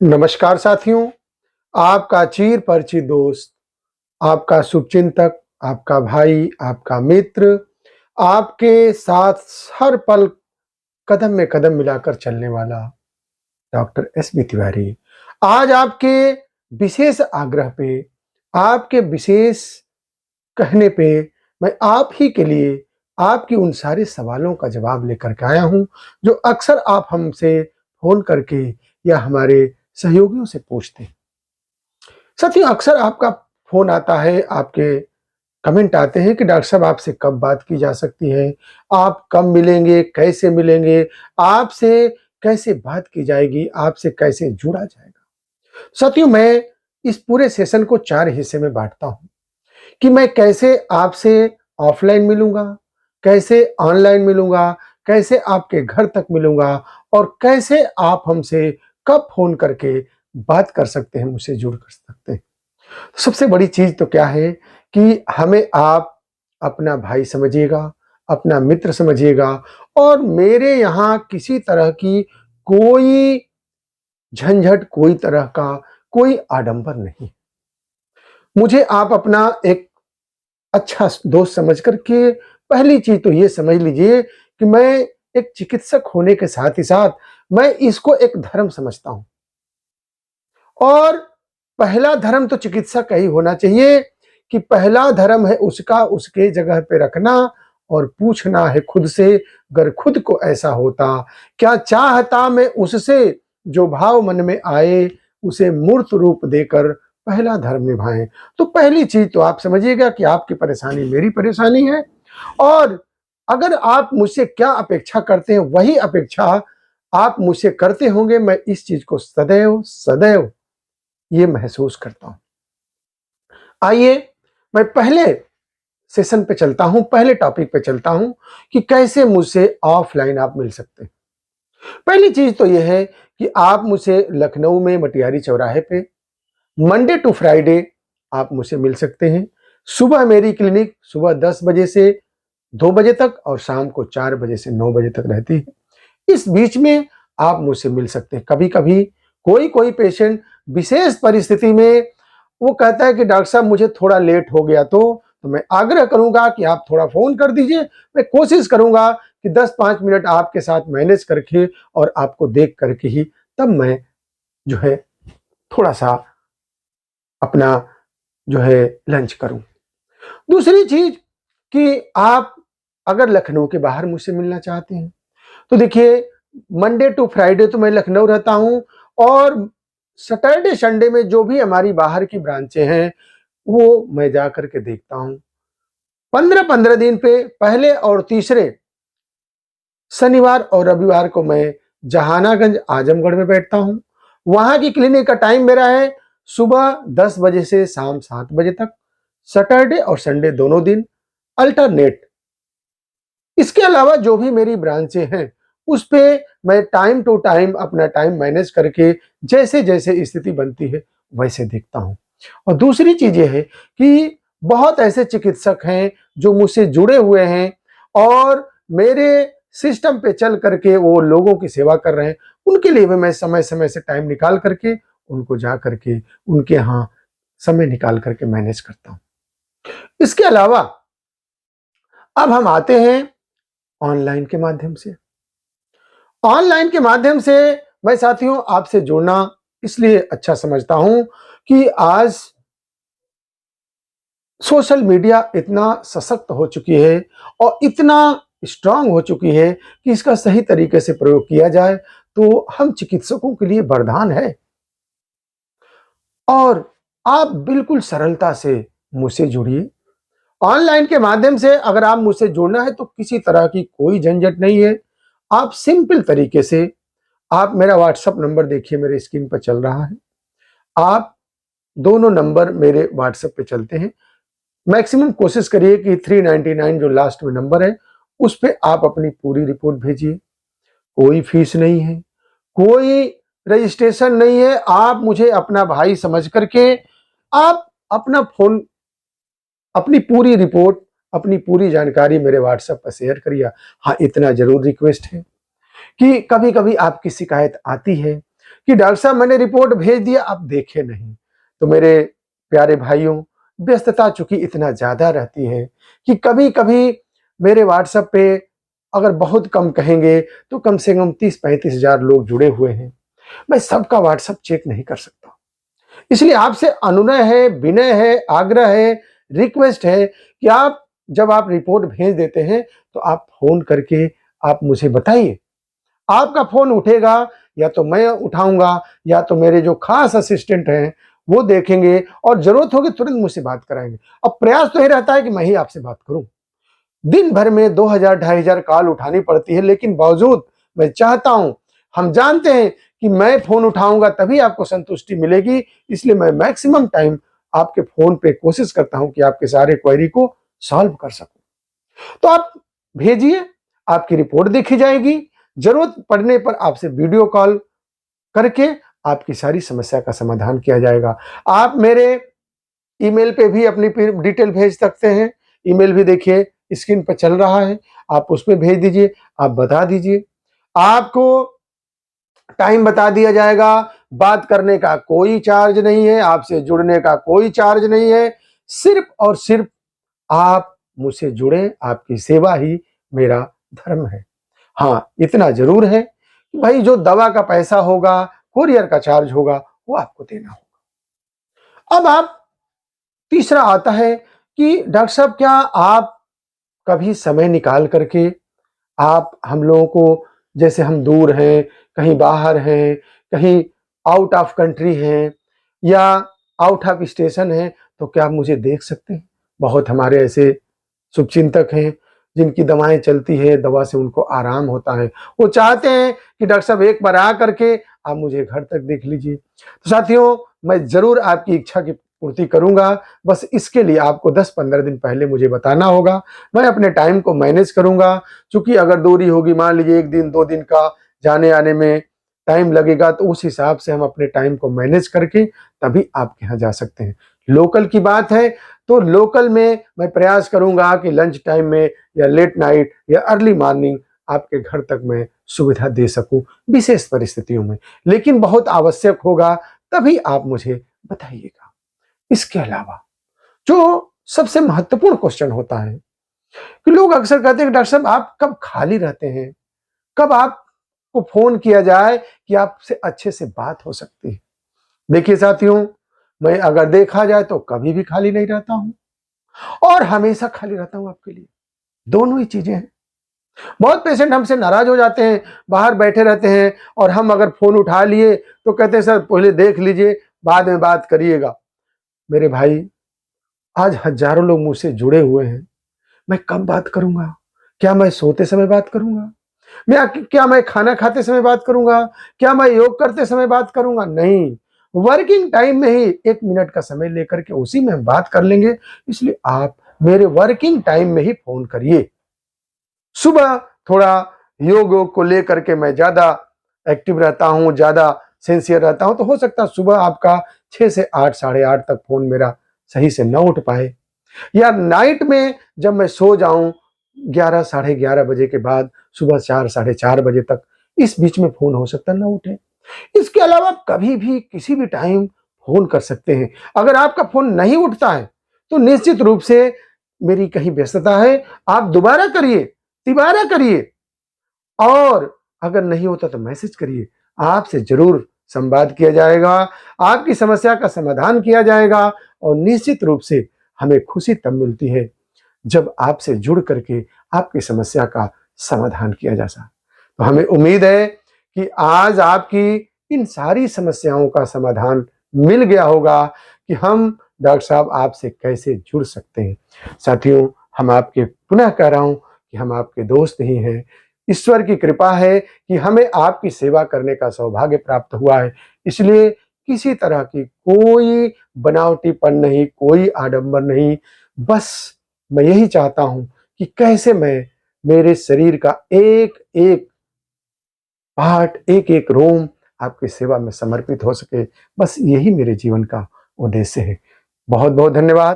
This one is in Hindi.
नमस्कार साथियों, आपका चीर परिचित दोस्त, आपका शुभचिंतक, आपका भाई, आपका मित्र, आपके साथ हर पल कदम में कदम मिलाकर चलने वाला डॉक्टर एस.बी. तिवारी। आज आपके विशेष आग्रह पे, आपके विशेष कहने पे मैं आप ही के लिए आपके उन सारे सवालों का जवाब लेकर के आया हूँ, जो अक्सर आप हमसे फ़ोन करके या हमारे सहयोगियों से पूछते हैं। साथियों, अक्सर आपका फ़ोन आता है, आपके कमेंट आते हैं कि डॉक्टर साहब आपसे कब बात की जा सकती है? आप कब मिलेंगे? कैसे मिलेंगे? आपसे कैसे बात की जाएगी? आपसे कैसे जुड़ा जाएगा? साथियों, मैं इस पूरे सेशन को 4 हिस्से में बाँटता हूँ कि मैं कैसे आपसे ऑफ़लाइन मिलूँगा, कैसे ऑनलाइन मिलूँगा, कैसे आपके घर तक मिलूँगा और कैसे आप हमसे कब फ़ोन करके बात कर सकते हैं, मुझसे जुड़ कर सकते हैं। सबसे बड़ी चीज़ तो क्या है कि हमें आप अपना भाई समझिएगा, अपना मित्र समझिएगा और मेरे यहाँ किसी तरह की कोई झंझट, कोई तरह का कोई आडंबर नहीं। मुझे आप अपना एक अच्छा दोस्त समझ कर के पहली चीज़ तो ये समझ लीजिए कि मैं एक चिकित्सक होने के साथ ही साथ मैं इसको एक धर्म समझता हूँ। और पहला धर्म तो चिकित्सा का ही होना चाहिए कि पहला धर्म है उसका उसके जगह पे रखना और पूछना है खुद से, अगर खुद को ऐसा होता, क्या चाहता मैं उससे जो भाव मन में आए, उसे मूर्त रूप देकर पहला धर्म निभाएँ। तो पहली चीज़ तो आप समझिएगा कि आपकी परेशानी मेरी परेशानी है और अगर आप मुझसे क्या अपेक्षा करते हैं, वही अपेक्षा आप मुझसे करते होंगे, मैं इस चीज़ को सदैव ये महसूस करता हूँ। आइए, मैं पहले सेशन पे चलता हूँ, पहले टॉपिक पे चलता हूँ कि कैसे मुझसे ऑफ़लाइन आप मिल सकते हैं। पहली चीज़ तो ये है कि आप मुझसे लखनऊ में मटियारी चौराहे पे मंडे टू फ्राइडे आप मुझसे मिल सकते हैं। सुबह मेरी क्लिनिक सुबह 10 बजे से 2 बजे तक और शाम को 4 बजे से 9 बजे तक रहती है। इस बीच में आप मुझसे मिल सकते हैं। कभी-कभी कोई-कोई पेशेंट विशेष परिस्थिति में वो कहता है कि डॉक्टर साहब मुझे थोड़ा लेट हो गया तो मैं आग्रह करूँगा कि आप थोड़ा फ़ोन कर दीजिए। मैं कोशिश करूँगा कि 10-5 मिनट आपके साथ मैनेज करके और आपको देख कर के ही तब मैं जो है थोड़ा-सा अपना जो है लंच करूँ। दूसरी चीज़ कि आप अगर लखनऊ के बाहर मुझसे मिलना चाहते हैं, तो देखिए मंडे टू फ्राइडे तो मैं लखनऊ रहता हूँ और सैटरडे संडे में जो भी हमारी बाहर की ब्रांचें हैं, वो मैं जा कर के देखता हूँ। 15-15 दिन पे पहले और तीसरे शनिवार और रविवार को मैं जहानागंज आजमगढ़ में बैठता हूँ। वहाँ की क्लिनिक का टाइम मेरा है सुबह 10 बजे से शाम 7 बजे तक, सैटरडे और संडे दोनों दिन अल्टरनेट। इसके अलावा जो भी मेरी ब्रांचें हैं, उस पे मैं टाइम टू टाइम अपना टाइम मैनेज करके जैसे-जैसे स्थिति बनती है, वैसे देखता हूँ। और दूसरी चीज़ ये है कि बहुत ऐसे चिकित्सक हैं, जो मुझसे जुड़े हुए हैं और मेरे सिस्टम पे चल करके वो लोगों की सेवा कर रहे हैं। उनके लिए भी मैं समय-समय से टाइम निकाल करके, उनको जा करके उनके यहाँ समय निकाल करके मैनेज करता हूँ। इसके अलावा अब हम आते हैं ऑनलाइन के माध्यम से। ऑनलाइन के माध्यम से मैं साथियों आपसे जुड़ना इसलिए अच्छा समझता हूं कि आज सोशल मीडिया इतना सशक्त हो चुकी है और इतना स्ट्रांग हो चुकी है कि इसका सही तरीके से प्रयोग किया जाए तो हम चिकित्सकों के लिए वरदान है। और आप बिल्कुल सरलता से मुझसे जुड़िए। ऑनलाइन के माध्यम से अगर आप मुझसे जुड़ना है तो किसी तरह की कोई झंझट नहीं है। आप सिंपल तरीके से आप मेरा व्हाट्सएप नंबर देखिए मेरे स्क्रीन पर चल रहा है। आप दोनों नंबर मेरे व्हाट्सएप पे चलते हैं। मैक्सिमम कोशिश करिए कि 399 जो लास्ट में नंबर है, उस पे आप अपनी पूरी रिपोर्ट भेजिए। कोई फीस नहीं है, कोई रजिस्ट्रेशन नहीं है। आप मुझे अपना भाई समझ करके आप अपना फ़ोन, अपनी पूरी रिपोर्ट, अपनी पूरी जानकारी मेरे व्हाट्सएप पर शेयर करिए। हाँ, इतना ज़रूर रिक्वेस्ट है कि कभी-कभी आपकी शिकायत आती है कि डॉक्टर साहब मैंने रिपोर्ट भेज दिया, आप देखे नहीं। तो मेरे प्यारे भाइयों, व्यस्तता चूंकि इतना ज्यादा रहती है कि कभी कभी मेरे व्हाट्सएप पे अगर बहुत कम कहेंगे तो कम से कम 30-35 हजार लोग जुड़े हुए हैं। मैं सबका व्हाट्सएप चेक नहीं कर सकता। इसलिए आपसे अनुनय है, विनय है, आग्रह है, रिक्वेस्ट है कि आप जब आप रिपोर्ट भेज देते हैं तो आप फोन करके आप मुझे बताइए। आपका फोन उठेगा या तो मैं उठाऊंगा या तो मेरे जो खास असिस्टेंट हैं वो देखेंगे और जरूरत होगी तुरंत मुझसे बात कराएंगे। अब प्रयास तो ये रहता है कि मैं ही आपसे बात करूं। दिन भर में 2000-2500 कॉल उठानी पड़ती है, लेकिन बावजूद मैं चाहता हूं, हम जानते हैं कि मैं फोन उठाऊंगा तभी आपको संतुष्टि मिलेगी, इसलिए मैं मैक्सिमम टाइम आपके फोन पे कोशिश करता हूं कि आपके सारे क्वेरी को सॉल्व कर सकूं। तो आप भेजिए, आपकी रिपोर्ट देखी जाएगी, जरूरत पड़ने पर आपसे वीडियो कॉल करके आपकी सारी समस्या का समाधान किया जाएगा। आप मेरे ईमेल पे भी अपनी डिटेल भेज सकते हैं। ईमेल भी देखिए स्क्रीन पर चल रहा है, आप उसमें भेज दीजिए, आप बता दीजिए। आपको टाइम बता दिया जाएगा। बात करने का कोई चार्ज नहीं है, आपसे जुड़ने का कोई चार्ज नहीं है। सिर्फ और सिर्फ आप मुझसे जुड़े, आपकी सेवा ही मेरा धर्म है। हाँ, इतना जरूर है कि भाई जो दवा का पैसा होगा, कुरियर का चार्ज होगा, वो आपको देना होगा। अब आप तीसरा आता है कि डॉक्टर साहब क्या आप कभी समय निकाल करके आप हम लोगों को, जैसे हम दूर हैं, कहीं बाहर हैं, कहीं आउट ऑफ कंट्री हैं या आउट ऑफ स्टेशन हैं, तो क्या आप मुझे देख सकते हैं? बहुत हमारे ऐसे शुभचिंतक हैं जिनकी दवाएं चलती है, दवा से उनको आराम होता है। वो चाहते हैं कि डॉक्टर साहब एक बार आ करके आप मुझे घर तक देख लीजिए। तो साथियों, मैं जरूर आपकी इच्छा की पूर्ति करूंगा। बस इसके लिए आपको 10-15 दिन पहले मुझे बताना होगा। मैं अपने टाइम को मैनेज करूंगा। चूंकि अगर दूरी होगी, मान लीजिए 1 दिन 2 दिन का जाने आने में टाइम लगेगा, तो उस हिसाब से हम अपने टाइम को मैनेज करके तभी आपके यहाँ जा सकते हैं। लोकल की बात है तो लोकल में मैं प्रयास करूंगा कि लंच टाइम में या लेट नाइट या अर्ली मॉर्निंग आपके घर तक मैं सुविधा दे सकूं विशेष परिस्थितियों में। लेकिन बहुत आवश्यक होगा तभी आप मुझे बताइएगा। इसके अलावा जो सबसे महत्वपूर्ण क्वेश्चन होता है कि लोग अक्सर कहते हैं कि डॉक्टर साहब आप कब खाली रहते हैं, कब आपको फोन किया जाए कि आपसे अच्छे से बात हो सकती है। देखिए साथियों, मैं अगर देखा जाए तो कभी भी खाली नहीं रहता हूं और हमेशा खाली रहता हूं आपके लिए। दोनों ही चीजें हैं। बहुत पेशेंट हमसे नाराज हो जाते हैं, बाहर बैठे रहते हैं और हम अगर फोन उठा लिए तो कहते हैं सर पहले देख लीजिए, बाद में बात करिएगा। मेरे भाई, आज हजारों लोग मुझसे जुड़े हुए हैं, मैं कब बात करूंगा? क्या मैं सोते समय बात करूंगा? क्या मैं खाना खाते समय बात करूंगा? क्या मैं योग करते समय बात करूंगा? नहीं, वर्किंग टाइम में ही 1 मिनट का समय लेकर के उसी में हम बात कर लेंगे। इसलिए आप मेरे वर्किंग टाइम में ही फोन करिए। सुबह थोड़ा योग योग को लेकर के मैं ज्यादा एक्टिव रहता हूं, ज्यादा सिंसियर रहता हूं, तो हो सकता है सुबह आपका 6 से 8, साढ़े 8 तक फोन मेरा सही से न उठ पाए, या नाइट में जब मैं सो जाऊं 11, साढ़े 11 बजे के बाद सुबह 4, साढ़े 4 बजे तक, इस बीच में फोन हो सकता है ना उठे। इसके अलावा कभी भी किसी भी टाइम फोन कर सकते हैं। अगर आपका फोन नहीं उठता है तो निश्चित रूप से मेरी कहीं व्यस्तता है, आप दोबारा करिए, तिबारा करिए, और अगर नहीं होता तो मैसेज करिए। आपसे जरूर संवाद किया जाएगा, आपकी समस्या का समाधान किया जाएगा। और निश्चित रूप से हमें खुशी तब मिलती है जब आपसे जुड़ करके आपकी समस्या का समाधान किया जा सके। तो हमें उम्मीद है कि आज आपकी इन सारी समस्याओं का समाधान मिल गया होगा कि हम डॉक्टर साहब आपसे कैसे जुड़ सकते हैं। साथियों, हम आपके पुनः कह रहा हूं कि हम आपके दोस्त ही हैं। ईश्वर की कृपा है कि हमें आपकी सेवा करने का सौभाग्य प्राप्त हुआ है। इसलिए किसी तरह की कोई बनावटीपन नहीं, कोई आडंबर नहीं। बस मैं यही चाहता हूं कि कैसे मैं मेरे शरीर का एक एक पार्ट, एक एक रोम आपकी सेवा में समर्पित हो सके। बस यही मेरे जीवन का उद्देश्य है। बहुत बहुत धन्यवाद।